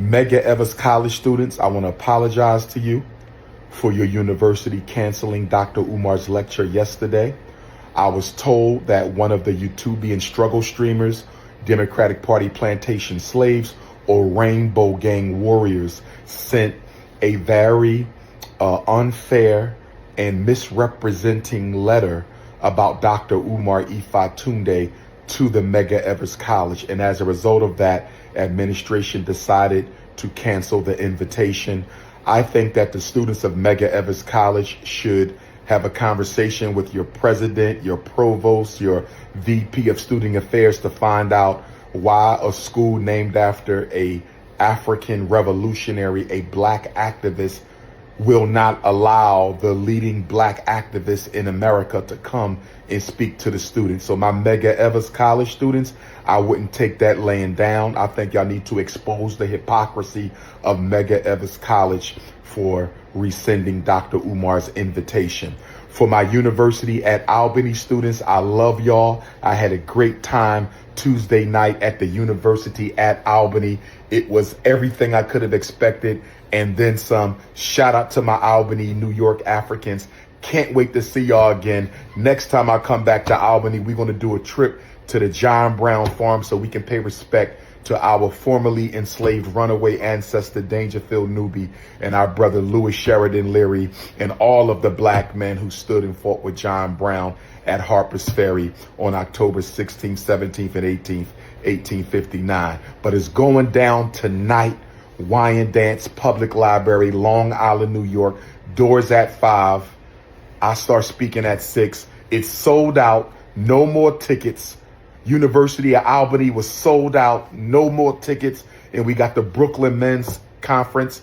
Medgar Evers College students, I want to apologize to you for your university canceling Dr.UMAR's lecture yesterday. I was told that one of the YouTubian struggle streamers, Democratic Party plantation slaves, or Rainbow Gang warriors, sent a very unfair and misrepresenting letter about Dr. Umar Ifa to the Medgar Evers College. And as a result of that, administration decided to cancel the invitation. I think that the students of Medgar Evers College should have a conversation with your president, your provost, your VP of Student Affairs to find out why a school named after a African revolutionary, a black activist, will not allow the leading black activists in America to come and speak to the students. So my Medgar Evers College students, I wouldn't take that laying down. I think y'all need to expose the hypocrisy of Medgar Evers College for rescinding Dr. Umar's invitation. For my University at Albany students, I love y'all. I had a great time Tuesday night at the University at Albany. It was everything I could have expected and then some. Shout out to my Albany, New York Africans. Can't wait to see y'all again. Next time I come back to Albany, we're going to do a trip to the John Brown farm so we can pay respect to our formerly enslaved runaway ancestor, Dangerfield Newby, and our brother Louis Sheridan Leary, and all of the black men who stood and fought with John Brown at Harper's Ferry on October 16th, 17th, and 18th, 1859. But it's going down tonight. Wyandanche Public Library, Long Island, New York. Doors at 5. I start speaking at 6. It's sold out. No more tickets. University of Albany was sold out. No more tickets. And we got the Brooklyn Men's Conference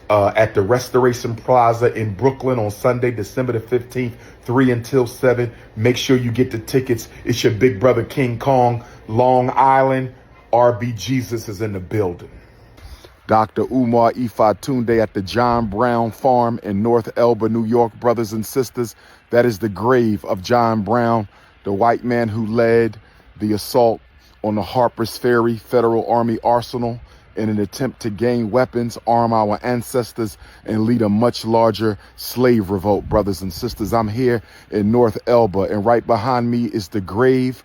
at the Restoration Plaza in Brooklyn on Sunday, December the 15th, 3 until 7. Make sure you get the tickets. It's your big brother King Kong, Long Island. RB Jesus is in the building. Dr. Umar Ifa at the John Brown Farm in North Elba, New York, brothers and sisters. That is the grave of John Brown, the white man who led the assault on the Harper's Ferry Federal Army Arsenal in an attempt to gain weapons, arm our ancestors, and lead a much larger slave revolt, brothers and sisters. I'm here in North Elba, and right behind me is the grave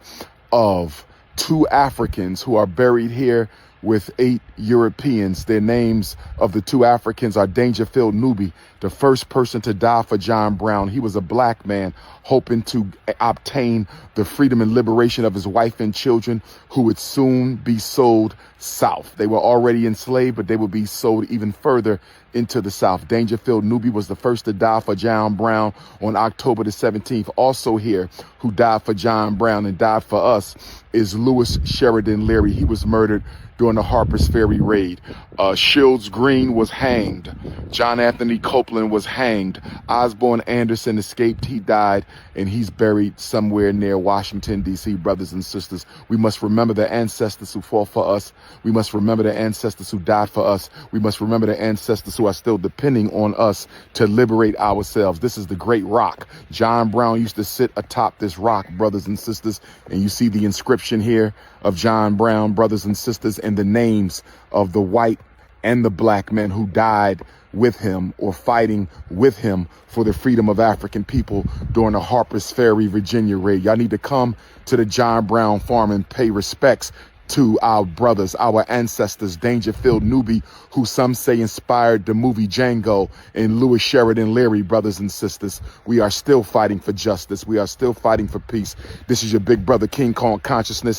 of 2 Africans who are buried here with 8 Europeans. Their names of the 2 Africans are Dangerfield Newby, the first person to die for John Brown. He was a black man hoping to obtain the freedom and liberation of his wife and children, who would soon be sold south. They were already enslaved, but they would be sold even further into the South. Dangerfield Newby was the first to die for John Brown on October the 17th. Also here, who died for John Brown and died for us, is Louis Sheridan Leary. He was murdered during the Harper's Ferry raid. Shields Green was hanged. John Anthony Copeland was hanged. Osborne Anderson escaped. He died, and he's buried somewhere near Washington, D.C. Brothers and sisters, we must remember the ancestors who fought for us. We must remember the ancestors who died for us. We must remember the ancestors who are still depending on us to liberate ourselves. This is the great rock. John Brown used to sit atop this rock, brothers and sisters, and you see the inscription here of John Brown, brothers and sisters, and the names of the white and the black men who died with him or fighting with him for the freedom of African people during the Harper's Ferry, Virginia raid. Y'all need to come to the John Brown farm and pay respects to our brothers, our ancestors, Dangerfield Newby, who some say inspired the movie Django, and Louis Sheridan Leary, brothers and sisters. We are still fighting for justice. We are still fighting for peace. This is your big brother King Kong Consciousness.